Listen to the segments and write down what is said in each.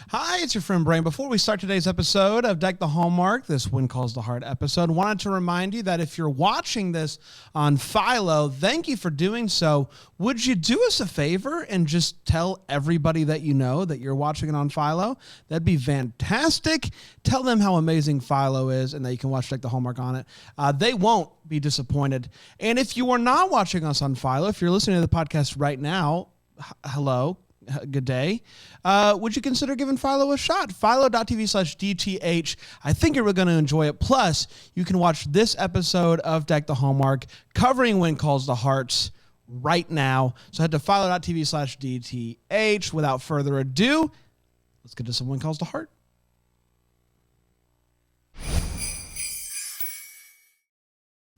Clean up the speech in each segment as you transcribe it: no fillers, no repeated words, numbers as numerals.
Hi, it's your friend Brain. Before we start today's episode of Deck the Hallmark, this When Calls the Heart episode, wanted to remind you that if you're watching this on Philo, thank you for doing so. Would you do us a favor and just tell everybody that you know that you're watching it on Philo? That'd be fantastic. Tell them how amazing Philo is and that you can watch Deck the Hallmark on it. They won't be disappointed. And if you are not watching us on Philo, if you're listening to the podcast right now, hello. Good day. Would you consider giving Philo a shot? Philo.tv/DTH. I think you're going to enjoy it. Plus, you can watch this episode of Deck the Hallmark covering When Calls the Hearts right now. So head to Philo.tv/DTH. Without further ado, let's get to some When Calls the Heart.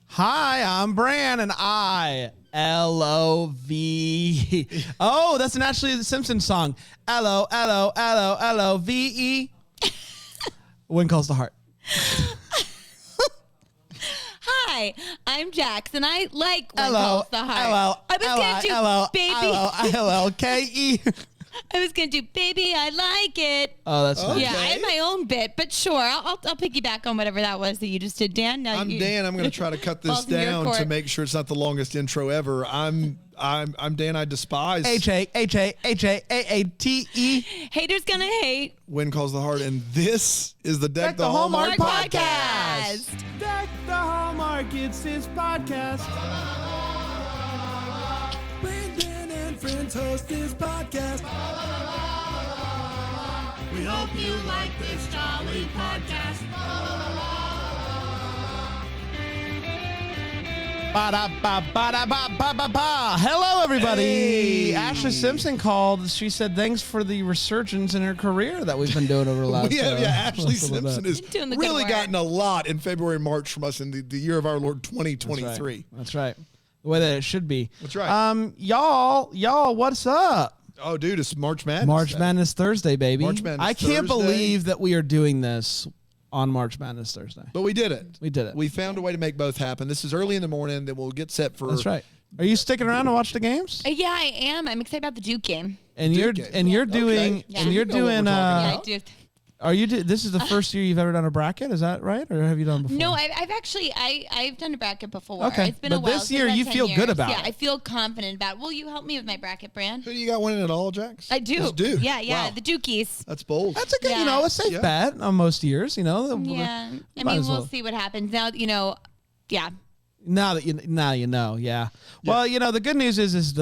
Hi, I'm Bran, and I L-O-V. Oh, that's actually the Simpsons song. L-O-L-O-L-O-L-O-V-E. When Calls the Heart. Hi, I'm Jax, and I like When Calls the Heart. I was going to do Baby. L-O-L-K-E. I was going to do Baby, I Like It. Oh, that's nice. Yeah, I had my own bit, but sure, I'll piggyback on whatever that was that you just did, Dan. Now I'm Dan. I'm going to try to cut this down to make sure it's not the longest intro ever. I'm Dan. I despise H-A-H-A-H-A-A-A-T-E. Haters gonna hate. When Calls the Heart, and this is the Deck the Hallmark podcast. Deck the Hallmark, it's his podcast. Brandon and friends host this podcast. We hope you like this jolly podcast. Ba-da-ba-ba-da-ba-ba-ba-ba. Hello, everybody. Hey. Ashley Simpson called. She said thanks for the resurgence in her career that we've been doing over the last Ashley Simpson has really gotten a lot in February and March from us in the year of our Lord 2023. That's right. The way that it should be. That's right. Y'all, what's up? Oh, dude, it's March Madness. March Madness Thursday, baby. March Madness I can't believe that we are doing this on March Madness Thursday. But we did it. We did it. We found a way to make both happen. This is early in the morning. Then we'll get set for. That's right. Are you sticking around to watch the games? Yeah, I am. I'm excited about the Duke game. And you're doing. Yeah. And you're doing. Yeah, I do. Are you? This is the first year you've ever done a bracket, is that right, or have you done before? No, I've actually I've done a bracket before. Okay, it's been a while. But this year you feel good about it. Yeah, I feel confident about it. Will you help me with my bracket, Bran? Who do you got winning it all, Jax? I do. It's Duke. Yeah, Wow. the Dukies. That's bold. That's a good, a safe bet on most years. Yeah, I mean, we'll see what happens now. Yeah. Now that you know, yeah. Well, the good news is this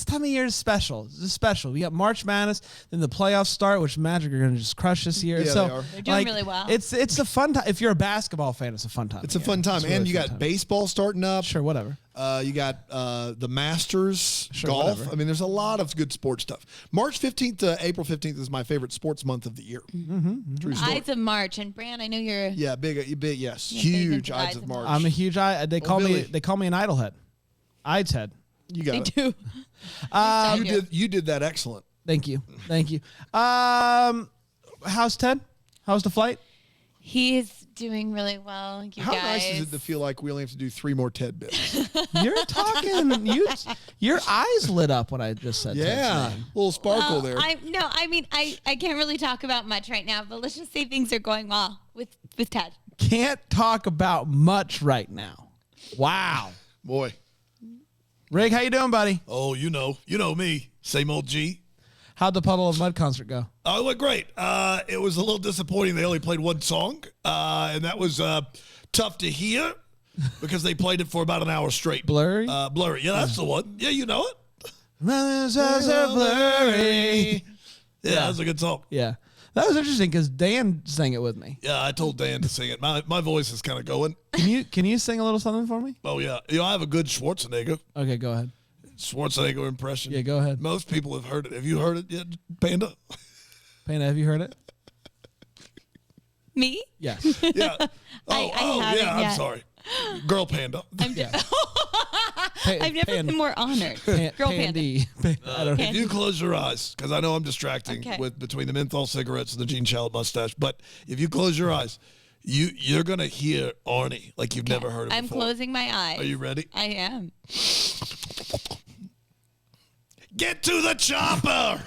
time of year is special. It's special. We got March Madness, then the playoffs start, which Magic are going to just crush this year. Yeah, so they're doing really well. It's a fun time. If you're a basketball fan, it's a fun time. It's a fun time, and you got baseball starting up. Sure, whatever. You got the Masters, golf. Whatever. I mean, there's a lot of good sports stuff. March 15th to April 15th is my favorite sports month of the year. Mm-hmm. True story. Ides of March, and Bran, I know you're. Yeah, big, yes, huge Ides of March. I'm a huge They call me an idol head, Ides head. You got it. Do. You did that excellent. Thank you. How's Ted? How's the flight? He's doing really well. How nice is it to feel like we only have to do 3 more Ted bits? You're talking. Your eyes lit up when I just said. Yeah, Ted's name. little sparkle there. I can't really talk about much right now, but let's just say things are going well with Ted. Can't talk about much right now. Wow. Boy. Rig, how you doing, buddy? Oh, you know me. Same old G. How'd the Puddle of Mud concert go? Oh, it went great. It was a little disappointing. They only played one song, and that was tough to hear because they played it for about an hour straight. Blurry? Blurry. Yeah, that's the one. Yeah, you know it. Blurry. Yeah, that's a good song. Yeah. That was interesting because Dan sang it with me. Yeah, I told Dan to sing it. My voice is kind of going. Can you sing a little something for me? Oh, yeah. I have a good Schwarzenegger Go ahead. Schwarzenegger impression. Yeah, go ahead. Most people have heard it. Have you heard it yet, Panda? Panda, have you heard it? Me? Yes. Yeah. I haven't yeah. yet. I'm sorry. Girl Panda. I've never been more honored. Girl Panda. I don't know. If you close your eyes, because I know I'm distracting with between the menthol cigarettes and the Gene Shalit mustache, but if you close your eyes, you're gonna hear Arnie like you've never heard him before. I'm closing my eyes. Are you ready? I am. Get to the chopper.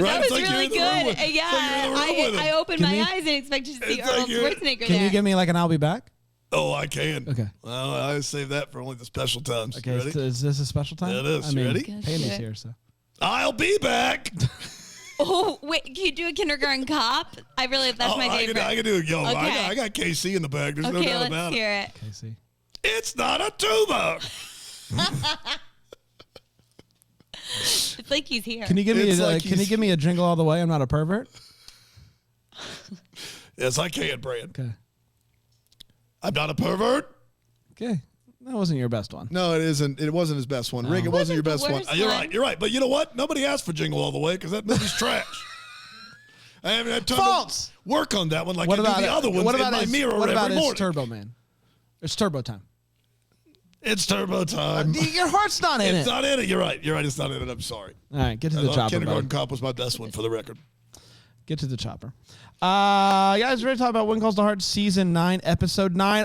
That was really good. Yeah, I opened my eyes and expected to see Arnold Schwarzenegger there. Can you give me like an I'll be back? Oh, I can. Okay. Well, I save that for only the special times. Okay, is this a special time? It is. You ready? Payne's here, so. I'll be back. Oh, wait, can you do a kindergarten cop? I really, that's my favorite. I can do it. Yo, okay. I got KC in the bag. There's no doubt about it. Okay, let's hear it. KC. It's not a tumor. It's like he's here. Can you give me a jingle all the way? I'm not a pervert. Yes, I can, Brad. Okay. I'm not a pervert. Okay. That wasn't your best one. No, it isn't. It wasn't his best one. Rick, it wasn't your best one. You're right. You're right. But you know what? Nobody asked for Jingle All the Way because that movie's trash. I haven't had time to work on that one like I do the other ones in my mirror every morning. What about Turbo Man? It's Turbo Time. It's Turbo Time. Your heart's not in it. It's not in it. You're right. You're right. It's not in it. I'm sorry. All right. Get to the chopper. Kindergarten Cop was my best one for the record. Get to the chopper. Guys, ready to talk about When Calls the Heart Season 9, Episode 9.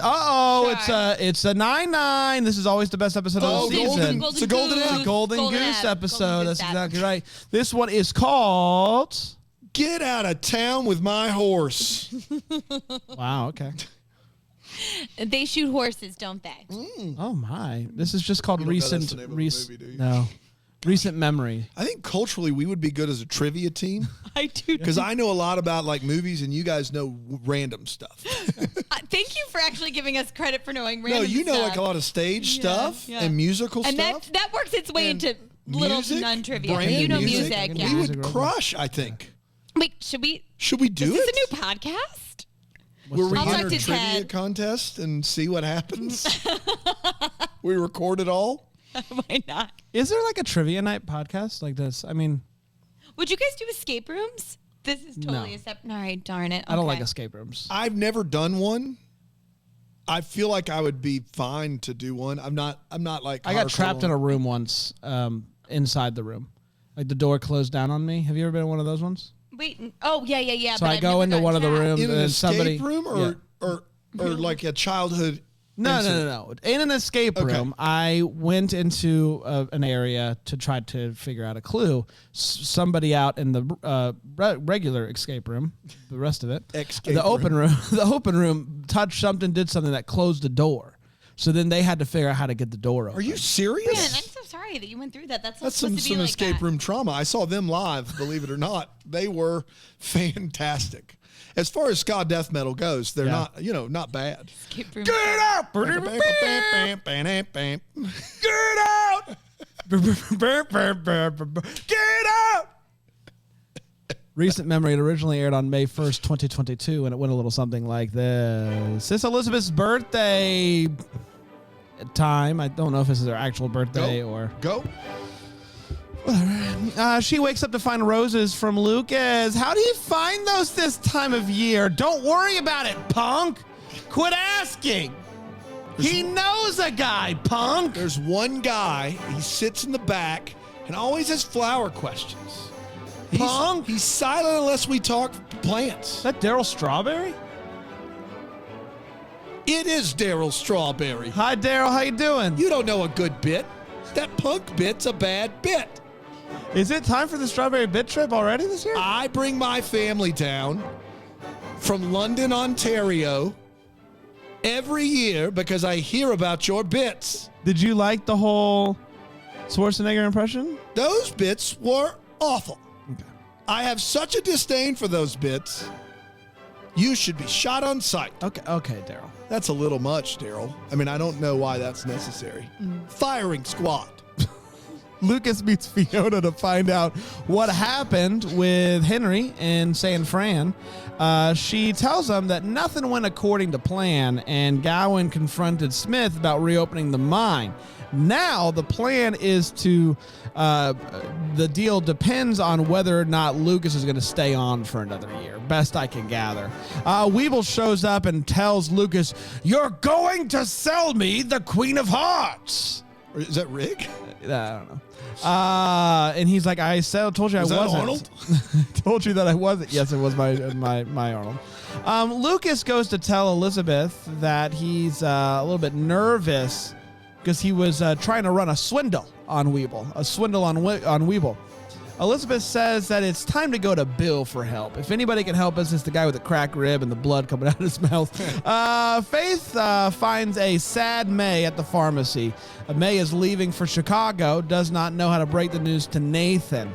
It's a 9-9. This is always the best episode of the season. It's a golden goose episode. That's exactly right. This one is called Get Out of Town with My Horse. Wow, okay. They shoot horses, don't they? Oh my. This is just called recent memory. I think culturally we would be good as a trivia team. I do. Because I know a lot about like movies and you guys know random stuff. Thank you for actually giving us credit for knowing random stuff. No, you know like a lot of stage stuff and musical stuff. And that works its way into little to none trivia. You know music. We would crush, I think. Wait, should we do it? Is this a new podcast? Where we enter a trivia contest and see what happens? We record it all? Why not? Is there like a trivia night podcast like this? I mean, would you guys do escape rooms? This is totally all right, darn it. Okay. I don't like escape rooms. I've never done one. I feel like I would be fine to do one. I'm not like I got trapped in a room once, inside the room. Like the door closed down on me. Have you ever been in one of those ones? Wait, oh yeah. So I go into one of the rooms in an and escape room or like a childhood. No. In an escape room, I went into an area to try to figure out a clue. Somebody out in the regular escape room, the rest of it, the open room touched something, did something that closed the door. So then they had to figure out how to get the door open. Are you serious? Man, I'm so sorry that you went through that. That's some like escape room trauma. I saw them live, believe it or not. They were fantastic. As far as ska death metal goes, they're not bad. Escape room. Get out! Get out! Get out! Recent memory. It originally aired on May 1st, 2022, and it went a little something like this. It's Elizabeth's birthday time. I don't know if this is her actual birthday or... Go. She wakes up to find roses from Lucas. How do you find those this time of year? Don't worry about it, punk. Quit asking. He knows a guy, punk. There's one guy. He sits in the back and always has flower questions. Punk? He's silent unless we talk plants. Is that Daryl Strawberry? It is Daryl Strawberry. Hi, Daryl. How you doing? You don't know a good bit. That punk bit's a bad bit. Is it time for the Strawberry Bit Trip already this year? I bring my family down from London, Ontario every year because I hear about your bits. Did you like the whole Schwarzenegger impression? Those bits were awful. Okay. I have such a disdain for those bits. You should be shot on sight. Okay, Daryl. That's a little much, Daryl. I mean, I don't know why that's necessary. Firing squad. Lucas meets Fiona to find out what happened with Henry in San Fran. She tells him that nothing went according to plan, and Gowan confronted Smith about reopening the mine. Now the plan is to, the deal depends on whether or not Lucas is going to stay on for another year, best I can gather. Weeble shows up and tells Lucas, "You're going to sell me the Queen of Hearts." Is that Rick? I don't know. And he's like, told you I wasn't. Arnold? Told you that I wasn't. Yes, it was my Arnold. Lucas goes to tell Elizabeth that he's a little bit nervous because he was trying to run a swindle on Weeble. A swindle on Weeble. Elizabeth says that it's time to go to Bill for help. If anybody can help us, it's the guy with the cracked rib and the blood coming out of his mouth. Faith finds a sad May at the pharmacy. May is leaving for Chicago, does not know how to break the news to Nathan.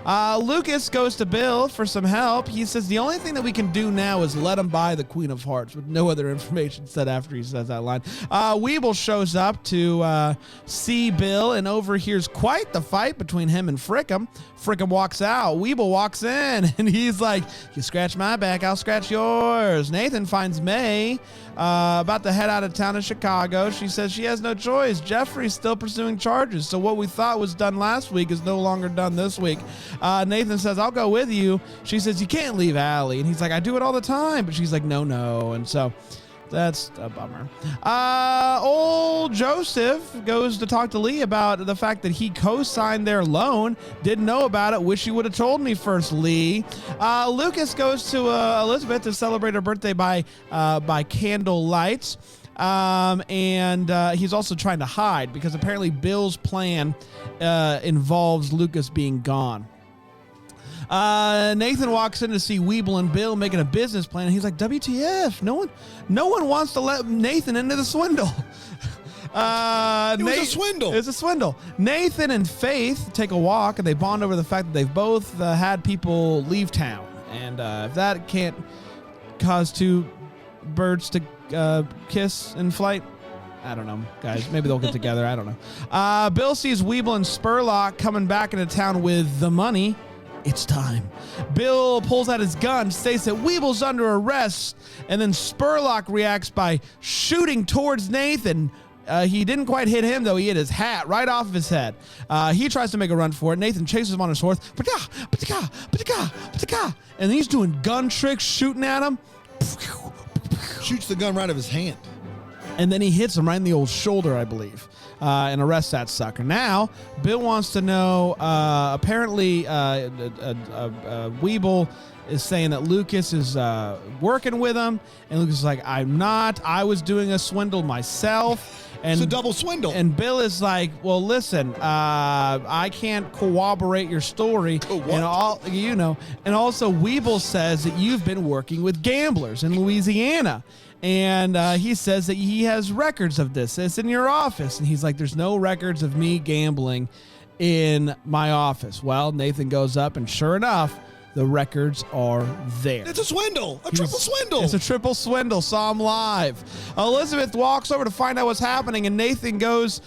Lucas goes to Bill for some help. He says the only thing that we can do now is let him buy the Queen of Hearts, with no other information said after he says that line. Weeble shows up to see Bill and overhears quite the fight between him and Frickum. Frickum walks out. Weeble walks in, and he's like, you scratch my back, I'll scratch yours. Nathan finds May about to head out of town to Chicago. She says she has no choice. Jeffrey's still pursuing charges, so what we thought was done last week is no longer done this week. Nathan says, I'll go with you. She says, you can't leave Allie. And he's like, I do it all the time. But she's like, no. And so that's a bummer. Old Joseph goes to talk to Lee about the fact that he co-signed their loan. Didn't know about it. Wish you would have told me first, Lee. Lucas goes to Elizabeth to celebrate her birthday by candle lights. And he's also trying to hide because apparently Bill's plan involves Lucas being gone. Nathan walks in to see Weeble and Bill making a business plan, and he's like, WTF, no one wants to let Nathan into the swindle. It was a swindle. It's a swindle. Nathan and Faith take a walk, and they bond over the fact that they've both had people leave town. And if that can't cause two birds to kiss in flight, I don't know, guys. Maybe they'll get together. I don't know. Bill sees Weeble and Spurlock coming back into town with the money. It's time. Bill pulls out his gun, states that Weeble's under arrest, and then Spurlock reacts by shooting towards Nathan. He didn't quite hit him, though. He hit his hat right off of his head. He tries to make a run for it. Nathan chases him on his horse. And he's doing gun tricks, shooting at him. Shoots the gun right out of his hand. And then he hits him right in the old shoulder, I believe, and arrests that sucker. Now, Bill wants to know, apparently, Weeble is saying that Lucas is working with him, and Lucas is like, I'm not. I was doing a swindle myself. And, it's a double swindle. And Bill is like, well, listen, I can't corroborate your story. And and also Weeble says that you've been working with gamblers in Louisiana. And he says that he has records of this. It's in your office. And he's like, there's no records of me gambling in my office. Well, Nathan goes up, and sure enough, the records are there. It's a swindle. Triple swindle. It's a triple swindle. Saw him live. Elizabeth walks over to find out what's happening, and Nathan goes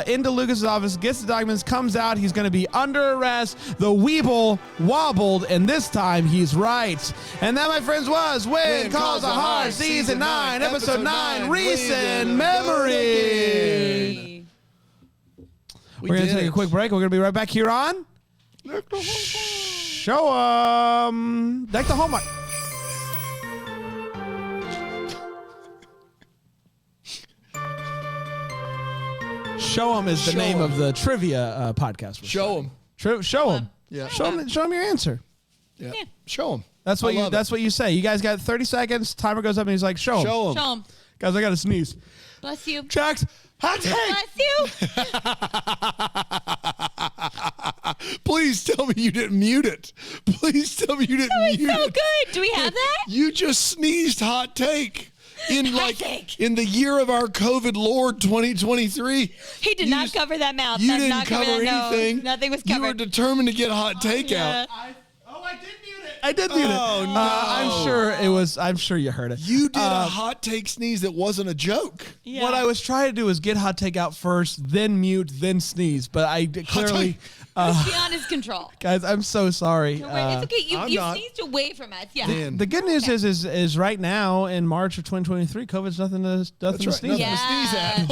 into Lucas's office, gets the documents, comes out. He's going to be under arrest. The Weeble wobbled, and this time he's right. And that, my friends, was When Calls the Heart, Season 9, Episode 9, Recent Memory. We're going to take a quick break. We're going to be right back here on Show 'em. Deck the Hallmark. Show 'em is the name of the trivia podcast. Show 'em. Show 'em. Yeah. Show 'em your answer. Yeah. Show 'em. That's what you say. You guys got 30 seconds. Timer goes up, and he's like, show 'em. Show 'em. Show 'em. Guys, I got to sneeze. Bless you. Jax, hot take. Bless you. Please tell me you didn't mute it. Please tell me you didn't mute it. So good. Do we have that? You just sneezed hot take. In the year of our COVID Lord 2023. He did not cover that mouth. You didn't cover anything. Nothing was covered. You were determined to get hot take out. I did mute it. Oh, no. I'm sure you heard it. You did a hot take sneeze that wasn't a joke. Yeah. What I was trying to do is get hot take out first, then mute, then sneeze. But I clearly... It's beyond his control. Guys, I'm so sorry. No, it's okay. You sneezed away from us. Yeah. Dan. The good news is right now in March of 2023, COVID's nothing to sneeze at. Sneeze at.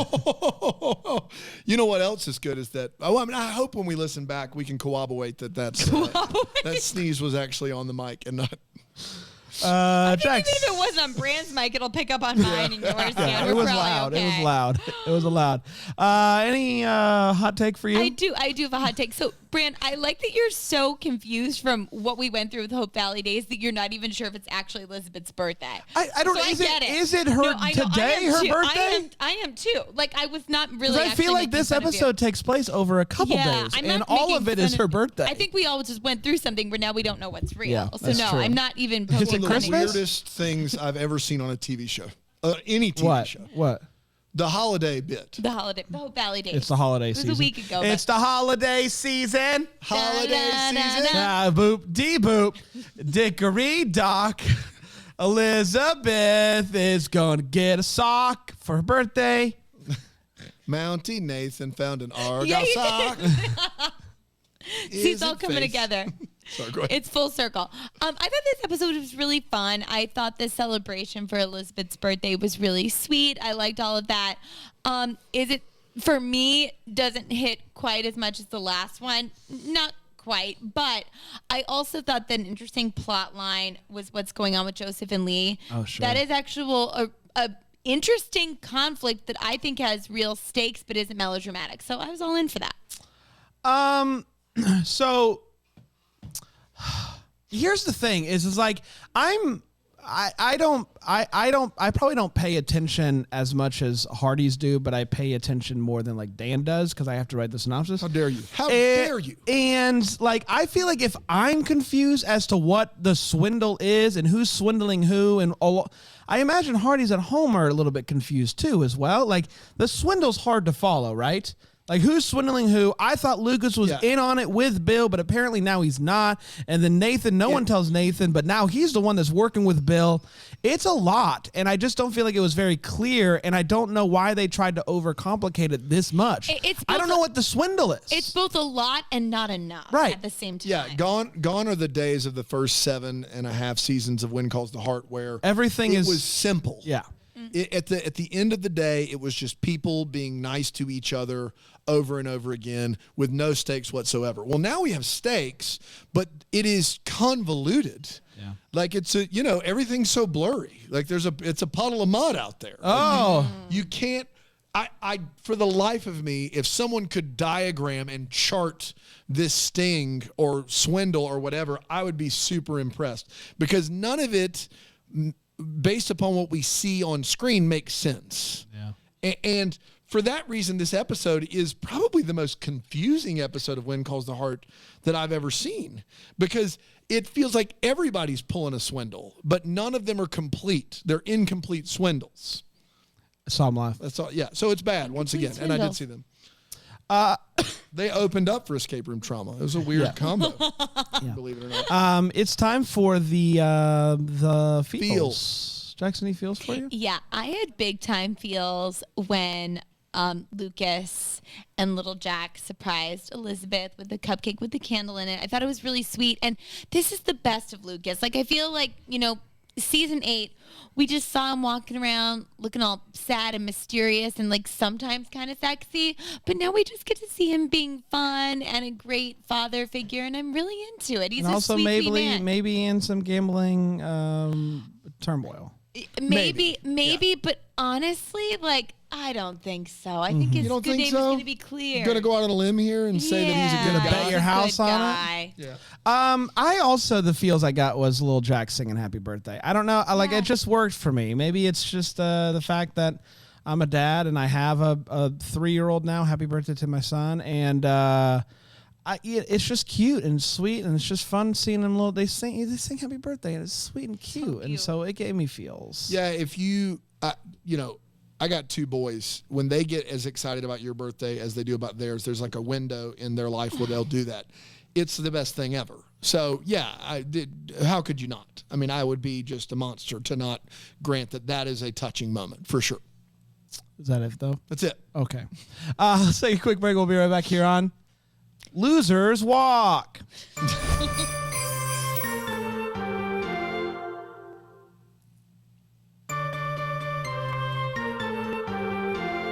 You know what else is good is that. I hope when we listen back we can corroborate that that sneeze was actually on the mic and not. Jax. Even if it wasn't on Brand's mic, it'll pick up on mine and yours. Yeah, it was loud. Okay. It was loud. It was loud. Any hot take for you? I do have a hot take. So, Brand, I like that you're so confused from what we went through with Hope Valley Days that you're not even sure if it's actually Elizabeth's birthday. I don't. So Is it her today? Her birthday? I am too. Like I was not really. I feel like this episode takes place over a couple days, and all of it is her birthday. I think we all just went through something where now we don't know what's real. Yeah, so no, true. I'm not even. Is it One of the Christmas? weirdest things I've ever seen on a TV show. Any TV What? show. What? The holiday bit. The Hope Valley Days. It's the holiday season. It was a week ago. It's the holiday season. Holiday season. Boop, dee boop, dickory dock. Elizabeth is going to get a sock for her birthday. Mountie Nathan found an Argyle Yeah, he sock. See, it's all coming together. Sorry, go ahead. It's full circle. I thought this episode was really fun. I thought the celebration for Elizabeth's birthday was really sweet. I liked all of that. Is it, for me, doesn't hit quite as much as the last one? Not quite, but I also thought that an interesting plot line was what's going on with Joseph and Lee. Oh, sure. That is actual a interesting conflict that I think has real stakes but isn't melodramatic. So I was all in for that. So here's the thing is like I probably don't pay attention as much as Hardy's do, but I pay attention more than like Dan does because I have to write the synopsis. How dare you? How dare you? And like I feel like if I'm confused as to what the swindle is and who's swindling who and all, I imagine Hardy's at home are a little bit confused too as well. Like the swindle's hard to follow, right? Like, who's swindling who? I thought Lucas was in on it with Bill, but apparently now he's not. And then Nathan, no one tells Nathan, but now he's the one that's working with Bill. It's a lot, and I just don't feel like it was very clear, and I don't know why they tried to overcomplicate it this much. I don't know what the swindle is. It's both a lot and not enough at the same time. Yeah, gone are the days of the first 7.5 seasons of When Calls the Heart where everything was simple. Yeah. At the end of the day, it was just people being nice to each other over and over again with no stakes whatsoever. Well, now we have stakes, but it is convoluted. Yeah. Like everything's so blurry. Like it's a puddle of mud out there. Oh. You can't I for the life of me, if someone could diagram and chart this sting or swindle or whatever, I would be super impressed because none of it based upon what we see on screen makes sense. Yeah. And for that reason, this episode is probably the most confusing episode of When Calls the Heart that I've ever seen because it feels like everybody's pulling a swindle, but none of them are complete. They're incomplete swindles. I saw them live. That's all. Yeah. So it's bad once again. And I did see them. They opened up for escape room trauma. It was a weird combo, believe it or not. It's time for the feels. Jackson, any feels for you? Yeah, I had big time feels when Lucas and little Jack surprised Elizabeth with the cupcake with the candle in it. I thought it was really sweet. And this is the best of Lucas. Like, I feel like, season 8, we just saw him walking around looking all sad and mysterious and like sometimes kind of sexy. But now we just get to see him being fun and a great father figure. And I'm really into it. He's and a also sweet man. maybe in some gambling turmoil. Maybe, but honestly, like, I don't think so. I think his good name is going to be clear. You're going to go out on a limb here and say that he's a good guy? Bet your house on it? Yeah. I also, the feels I got was little Jack singing happy birthday. I don't know. It just worked for me. Maybe it's just the fact that I'm a dad and I have a 3-year-old now. Happy birthday to my son. And it's just cute and sweet, and it's just fun seeing them they sing happy birthday, and it's sweet and cute. And so it gave me feels. Yeah, if you, I got 2 boys. When they get as excited about your birthday as they do about theirs, there's like a window in their life where they'll do that. It's the best thing ever. So, yeah, how could you not? I mean, I would be just a monster to not grant that is a touching moment, for sure. Is that it, though? That's it. Okay. Let's take a quick break. We'll be right back here on Losers Walk.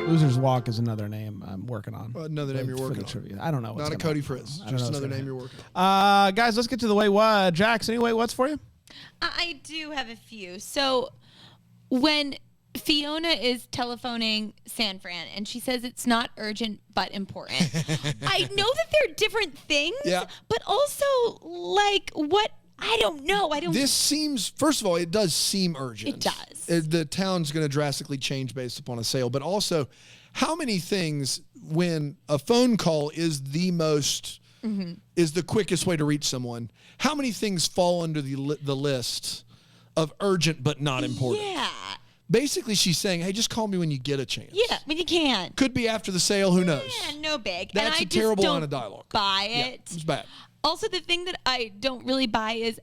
Losers Walk is another name I'm working on. Another name you're working on. Trivia. I don't know. Not a Cody Frizz. Just another name you're working on. Guys, let's get to the wait what. Jax, any wait what's for you? I do have a few. So when Fiona is telephoning San Fran and she says it's not urgent but important. I know that they're different things, but also like what I don't know. This seems, first of all, it does seem urgent. It does. The town's going to drastically change based upon a sale, but also how many things when a phone call is the most is the quickest way to reach someone, how many things fall under the list of urgent but not important? Yeah. Basically, she's saying, hey, just call me when you get a chance. Yeah, when you can. Could be after the sale, who knows? Yeah, no big. That's and a terrible line of dialogue. Buy it. Yeah, it's bad. Also, the thing that I don't really buy is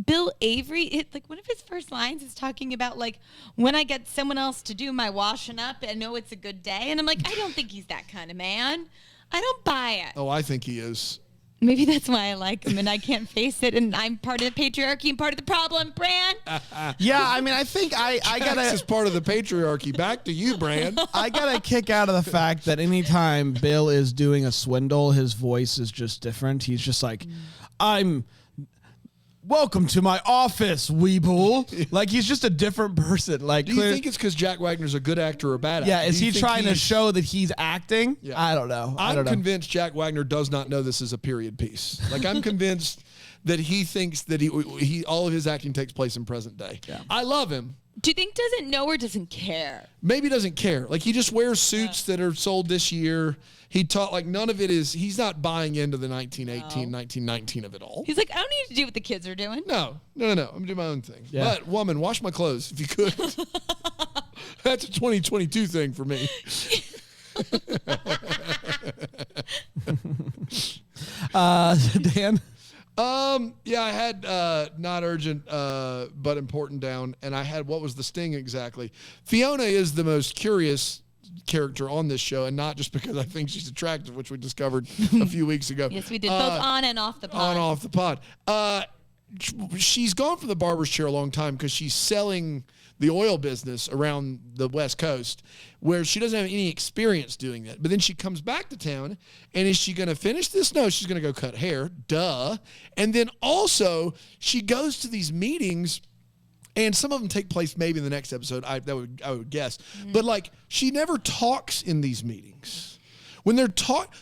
Bill Avery. Like one of his first lines is talking about like when I get someone else to do my washing up, I know it's a good day. And I'm like, I don't think he's that kind of man. I don't buy it. Oh, I think he is. Maybe that's why I like him and I can't face it. And I'm part of the patriarchy and part of the problem, Bran. Yeah, I mean, I think I gotta. This is part of the patriarchy. Back to you, Bran. I got a kick out of the fact that anytime Bill is doing a swindle, his voice is just different. He's just like, welcome to my office, weeble. Like, he's just a different person. Like, do you think it's because Jack Wagner's a good actor or a bad actor? Yeah, is he trying to show that he's acting? Yeah. I don't know. I'm convinced Jack Wagner does not know this is a period piece. Like, I'm convinced that he thinks that he all of his acting takes place in present day. Yeah. I love him. Do you think doesn't know or doesn't care? Maybe doesn't care. Like, he just wears suits that are sold this year. He taught, like, none of it is, he's not buying into the 1918, 1919 of it all. He's like, I don't need to do what the kids are doing. No. I'm going to do my own thing. Yeah. But, woman, wash my clothes if you could. That's a 2022 thing for me. Dan? Yeah, I had not urgent but important down, and I had what was the sting exactly. Fiona is the most curious character on this show, and not just because I think she's attractive, which we discovered a few weeks ago. Yes, we did, both on and off the pod. On and off the pod. She's gone from the barber's chair a long time because she's selling the oil business around the West Coast, where she doesn't have any experience doing that. But then she comes back to town, and is she going to finish this? No, she's going to go cut hair. Duh. And then also, she goes to these meetings, and some of them take place maybe in the next episode, I would guess. But, like, she never talks in these meetings. When they're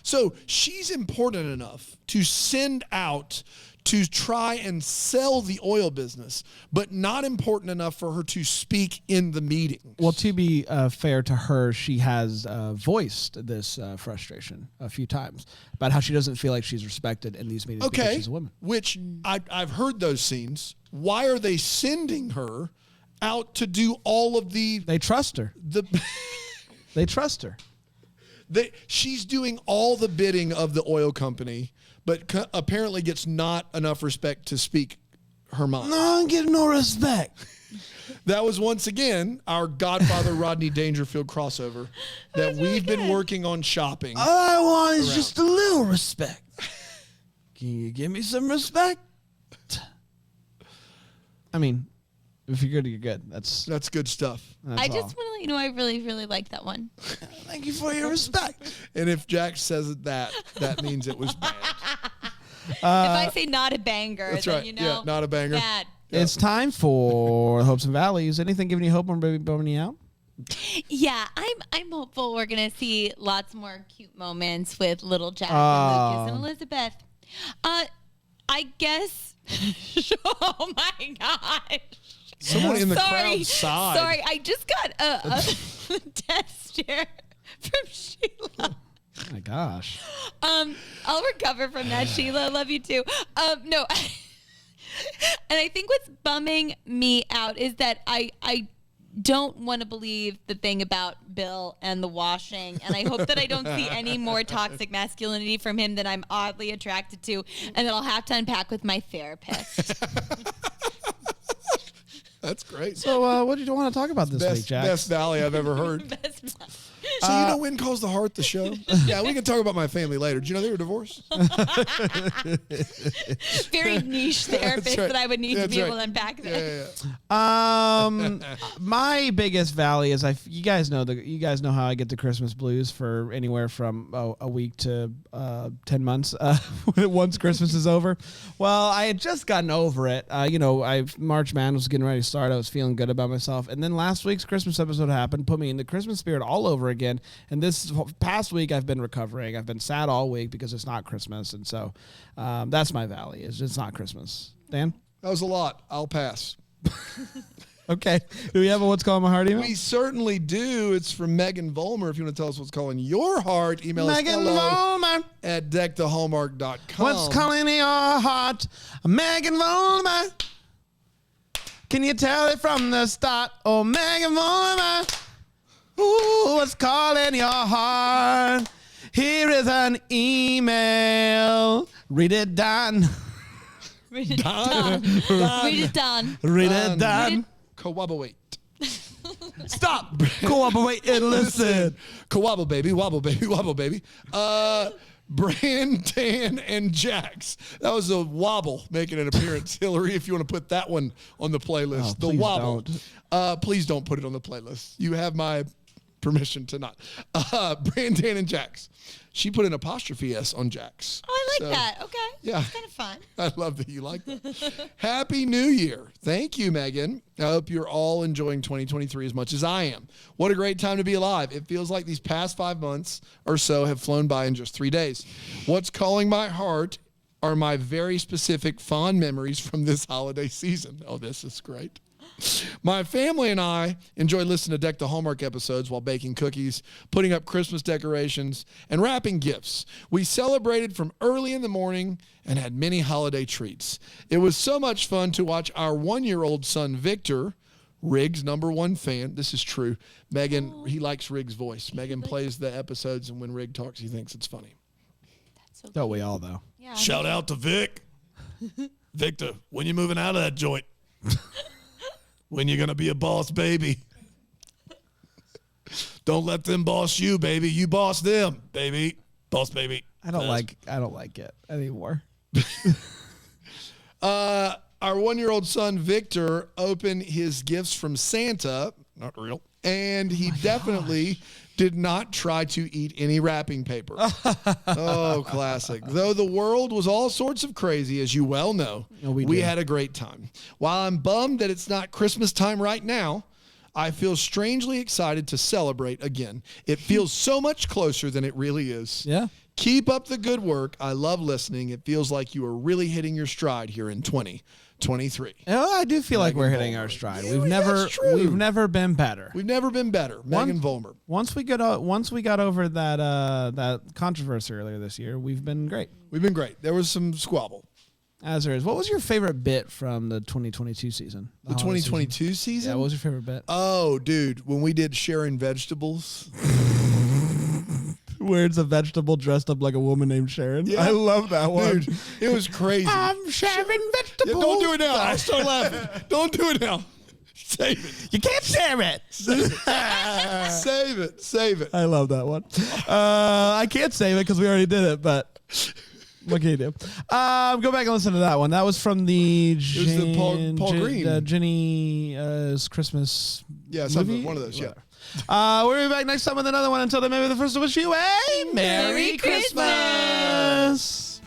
so she's important enough to send out to try and sell the oil business, but not important enough for her to speak in the meeting. Well, to be fair to her, she has voiced this frustration a few times about how she doesn't feel like she's respected in these meetings because she's a woman. Which I've heard those scenes. Why are they sending her out to do all of the... They trust her. They trust her. She's doing all the bidding of the oil company, but apparently gets not enough respect to speak her mind. No, I'm getting no respect. That was once again our Godfather Rodney Dangerfield crossover that we've been working on shopping. All I want is just a little respect. Can you give me some respect? I mean, if you're good, you're good. That's good stuff. I just want to let you know I really, really like that one. Thank you for your respect. And if Jack says that means it was bad. If I say not a banger, that's then right. you know. Yeah, not a banger. Bad. It's time for Hopes and Valleys. Anything giving you hope or maybe bumming you out? Yeah, I'm hopeful we're gonna see lots more cute moments with little Jack and Lucas and Elizabeth. I guess. Oh my gosh. Someone in the crowd sighed. Sorry, I just got a death stare from Sheila. Oh my gosh. I'll recover from that, Sheila. I love you too. No. And I think what's bumming me out is that I don't want to believe the thing about Bill and the washing, and I hope that I don't see any more toxic masculinity from him that I'm oddly attracted to, and that I'll have to unpack with my therapist. That's great. So what did you want to talk about this week, Jack? Best Valley I've ever heard. So you know When Calls the Heart, the show? Yeah, we can talk about my family later. Did you know they were divorced? Very niche therapist right. that I would need to That's be right. able to unpack this. My biggest valley is you guys know how I get the Christmas blues for anywhere from a week to 10 months once Christmas is over. Well, I had just gotten over it. March Man was getting ready to start. I was feeling good about myself, and then last week's Christmas episode happened, put me in the Christmas spirit all over again. And this past week, I've been recovering. I've been sad all week because it's not Christmas, and so that's my valley. It's not Christmas. Dan? That was a lot. I'll pass. Okay. Do we have a What's Calling My Heart email? We certainly do. It's from Megan Volmer. If you want to tell us what's calling your heart, email Megan us Volmer at deckthehallmark.com. What's calling your heart? Megan Volmer. Can you tell it from the start? Oh, Megan Volmer. Ooh, what's calling your heart? Here is an email. Read it, Don. Read it done. Read it done. Read it, Don. Coabowate. Stop. Cooperate and listen. Kawabble baby, wobble baby, wobble baby. Brandon and Jax. That was a wobble making an appearance. Hillary, if you want to put that one on the playlist. The please wobble. don't. Please don't put it on the playlist. You have my permission to not. Brandon and Jax. She put an apostrophe S on Jax. Oh, I like that. Okay. Yeah. It's kind of fun. I love that you like that. Happy New Year. Thank you, Megan. I hope you're all enjoying 2023 as much as I am. What a great time to be alive. It feels like these past 5 months or so have flown by in just 3 days. What's calling my heart are my very specific fond memories from this holiday season. Oh, this is great. My family and I enjoy listening to Deck the Hallmark episodes while baking cookies, putting up Christmas decorations, and wrapping gifts. We celebrated from early in the morning and had many holiday treats. It was so much fun to watch our 1-year-old son, Victor, Rig's #1 fan. This is true. Megan, he likes Rig's voice. Megan plays the episodes, and when Rig talks, he thinks it's funny. So Don't we all, though? Yeah. Shout out to Vic. Victor, when you moving out of that joint? When you're going to be a boss baby? Don't let them boss you, baby. You boss them, baby. Boss baby. I don't like it anymore. Our 1-year-old son, Victor, opened his gifts from Santa. Not real. And he definitely did not try to eat any wrapping paper. Oh, classic. Though the world was all sorts of crazy, as you well know, we had a great time. While I'm bummed that it's not Christmas time right now, I feel strangely excited to celebrate again. It feels so much closer than it really is. Yeah. Keep up the good work. I love listening. It feels like you are really hitting your stride here in 2023. Oh, I do feel like we're hitting our stride. We've never been better. We've never been better. Megan Volmer. Once we got over that controversy earlier this year, we've been great. We've been great. There was some squabble. As there is. What was your favorite bit from the 2022 season? The 2022 season? Yeah, what was your favorite bit? Oh, dude, when we did sharing vegetables. Where it's a vegetable dressed up like a woman named Sharon. Yeah. I love that one. Dude, it was crazy. I'm sharing vegetables. Yeah, don't do it now. I'll start laughing. Don't do it now. Save it. You can't share it. Save it. Save it. I love that one. I can't save it because we already did it, but what can you do? Go back and listen to that one. That was from the Paul Green. Jenny's Christmas something, one of those, Whatever. We'll be back next time with another one. Until then, maybe the first to wish you a Merry Christmas.